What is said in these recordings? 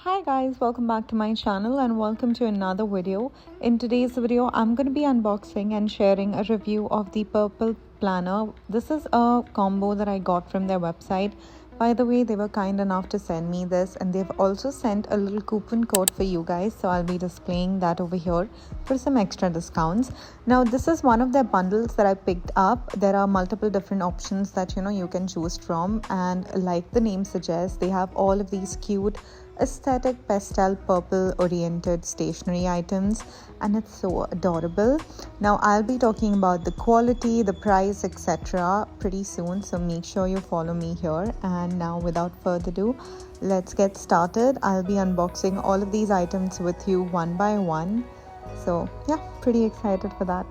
Hi guys, welcome back to my channel and welcome to another video. In today's video, I'm going to be unboxing and sharing a review of the Purpulp planner. This is a combo that I got from their website. By the way, they were kind enough to send me this and they've also sent a little coupon code for you guys. So I'll be displaying that over here for some extra discounts. Now, this is one of their bundles that I picked up. There are multiple different options that you can choose from, and like the name suggests, they have all of these cute aesthetic pastel purple oriented stationery items, and it's so adorable. Now I'll be talking about the quality, the price, etc. pretty soon, so make sure you follow me here. And now without further ado, let's get started. I'll be unboxing all of these items with you one by one, so yeah, pretty excited for that.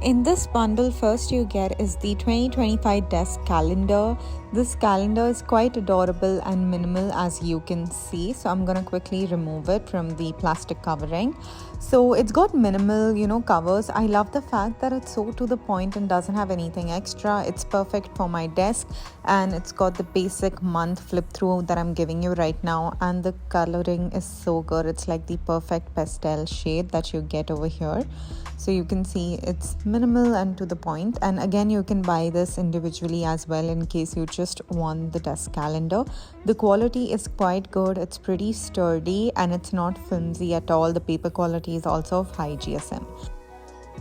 In this bundle, first you get is the 2025 desk calendar. This calendar is quite adorable and minimal, as you can see. So I'm going to quickly remove it from the plastic covering. So it's got minimal, covers. I love the fact that it's so to the point and doesn't have anything extra. It's perfect for my desk, and it's got the basic month flip through that I'm giving you right now. And the coloring is so good. It's like the perfect pastel shade that you get over here. So you can see it's minimal and to the point. And again, you can buy this individually as well in case you just want the desk calendar. The quality is quite good. It's pretty sturdy and it's not flimsy at all. The paper quality is also of high GSM.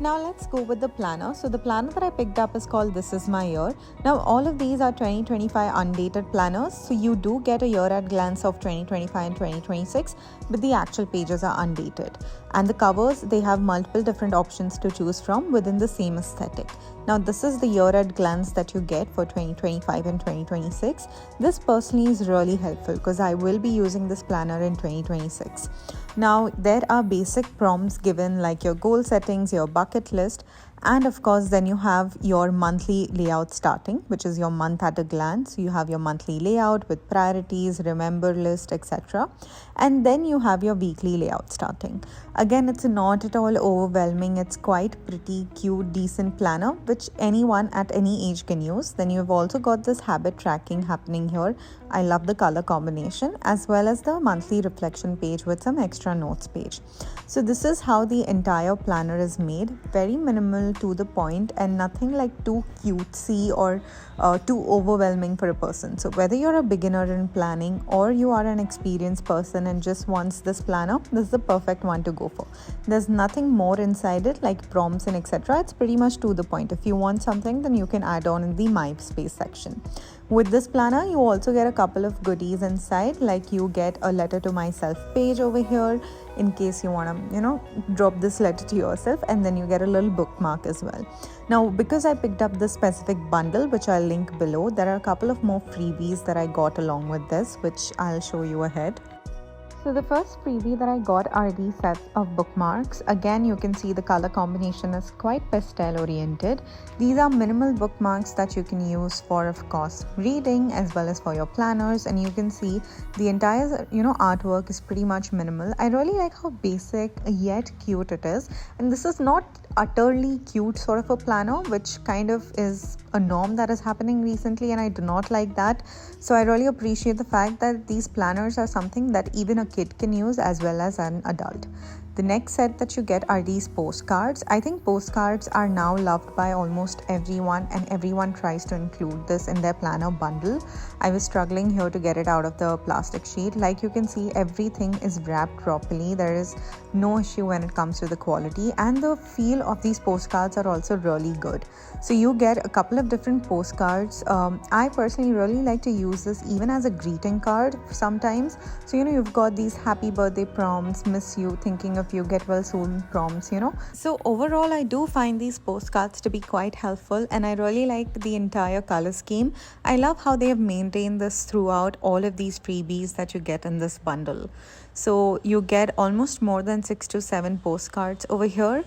Now let's go with the planner. So the planner that I picked up is called This Is My Year. Now all of these are 2025 undated planners. So you do get a year at glance of 2025 and 2026, but the actual pages are undated. And the covers, they have multiple different options to choose from within the same aesthetic. Now this is the year at glance that you get for 2025 and 2026. This personally is really helpful because I will be using this planner in 2026. Now there are basic prompts given, like your goal settings, your bucket list, and of course then you have your monthly layout starting, which is your month at a glance. You have your monthly layout with priorities, remember list, etc. And then you have your weekly layout starting. Again, it's not at all overwhelming. It's quite pretty cute, decent planner which anyone at any age can use. Then you've also got this habit tracking happening here. I love the color combination, as well as the monthly reflection page with some extra notes page. So this is how the entire planner is made. Very minimal, to the point, and nothing like too cutesy or too overwhelming for a person. So whether you're a beginner in planning or you are an experienced person and just wants this planner, this is the perfect one to go for. There's nothing more inside it like prompts and etc. It's pretty much to the point. If you want something, then you can add on in the My Space section. With this planner, you also get a couple of goodies inside, like you get a letter to myself page over here in case you want to, drop this letter to yourself, and then you get a little bookmark as well. Now, because I picked up this specific bundle, which I'll link below, there are a couple of more freebies that I got along with this, which I'll show you ahead. So the first freebie that I got are these sets of bookmarks. Again, you can see the color combination is quite pastel oriented. These are minimal bookmarks that you can use for, of course, reading as well as for your planners. And you can see the entire, artwork is pretty much minimal. I really like how basic yet cute it is. And this is not utterly cute sort of a planner, which kind of is a norm that is happening recently, and I do not like that. So I really appreciate the fact that these planners are something that even a kid can use as well as an adult. The next set that you get are these postcards. I think postcards are now loved by almost everyone, and everyone tries to include this in their planner bundle. I was struggling here to get it out of the plastic sheet. Like you can see, everything is wrapped properly. There is no issue when it comes to the quality, and the feel of these postcards are also really good. So you get a couple of different postcards. I personally really like to use this even as a greeting card sometimes. So you've got these happy birthday prompts, miss you, thinking of you, get well soon prompts. So overall, I do find these postcards to be quite helpful, and I really like the entire color scheme. I love how they have maintained this throughout all of these freebies that you get in this bundle. So you get almost more than 6 to 7 postcards over here.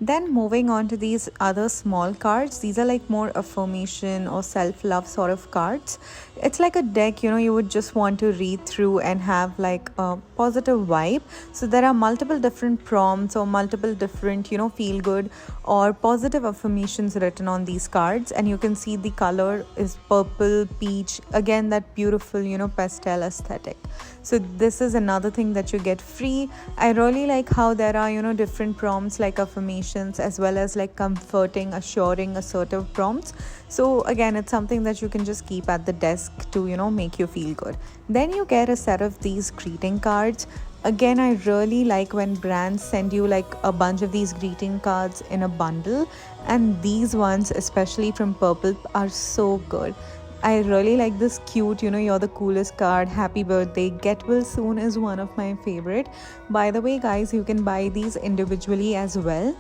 Then moving on to these other small cards, these are like more affirmation or self-love sort of cards. It's like a deck, you would just want to read through and have like a positive vibe. So there are multiple different prompts or multiple different, feel good or positive affirmations written on these cards, and you can see the color is purple, peach, again that beautiful, pastel aesthetic. So this is another thing that you get free. I really like how there are, different prompts like affirmations as well as like comforting, assuring, assertive prompts. So again, it's something that you can just keep at the desk to, make you feel good. Then you get a set of these greeting cards. Again, I really like when brands send you like a bunch of these greeting cards in a bundle, and these ones, especially from Purpulp, are so good. I really like this cute, you're the coolest card, happy birthday, get well soon is one of my favorite. By the way, guys, you can buy these individually as well.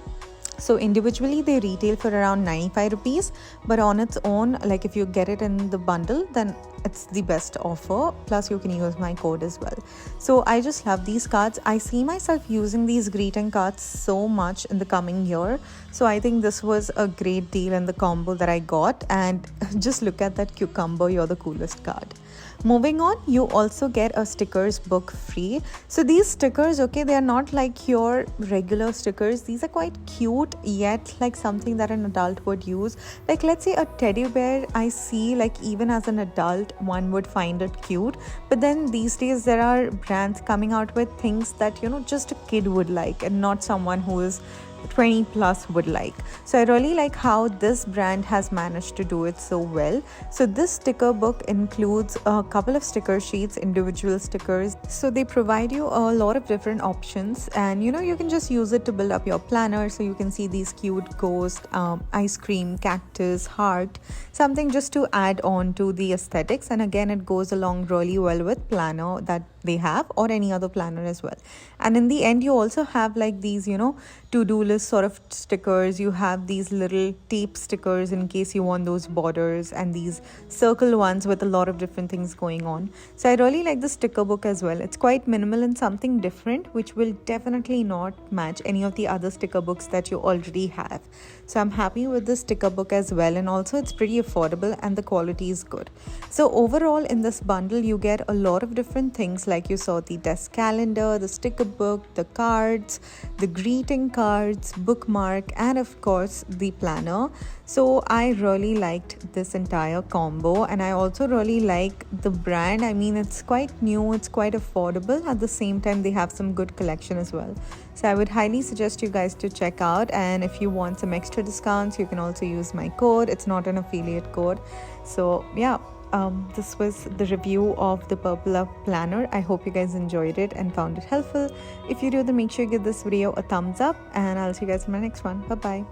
So individually they retail for around 95 rupees, but on its own, like if you get it in the bundle, then it's the best offer. Plus you can use my code as well. So I just love these cards. I see myself using these greeting cards so much in the coming year. So I think this was a great deal in the combo that I got. And just look at that cucumber, you're the coolest card. Moving on, you also get a stickers book free. So these stickers, okay, they are not like your regular stickers. These are quite cute, yet like something that an adult would use. Like let's say a teddy bear, I see like even as an adult one would find it cute, but then these days there are brands coming out with things that just a kid would like and not someone who is 20 plus would like. So I really like how this brand has managed to do it so well. So this sticker book includes a couple of sticker sheets, individual stickers. So they provide you a lot of different options, and you can just use it to build up your planner. So you can see these cute ghost, ice cream, cactus, heart, something just to add on to the aesthetics. And again, it goes along really well with planner that they have or any other planner as well. And in the end, you also have like these to-do list sort of stickers. You have these little tape stickers in case you want those borders, and these circle ones with a lot of different things going on. So I really like the sticker book as well. It's quite minimal and something different, which will definitely not match any of the other sticker books that you already have. So I'm happy with the sticker book as well, and also it's pretty affordable and the quality is good. So overall in this bundle you get a lot of different things, like you saw the desk calendar, the sticker book, the cards, the greeting cards, bookmark, and of course the planner. So I really liked this entire combo, and I also really like the brand. I mean, it's quite new, it's quite affordable. At the same time, they have some good collection as well. So I would highly suggest you guys to check out, and if you want some extra discounts, you can also use my code. It's not an affiliate code. So yeah, this was the review of the Purpulp planner. I hope you guys enjoyed it and found it helpful. If you do, then make sure you give this video a thumbs up, and I'll see you guys in my next one. Bye bye.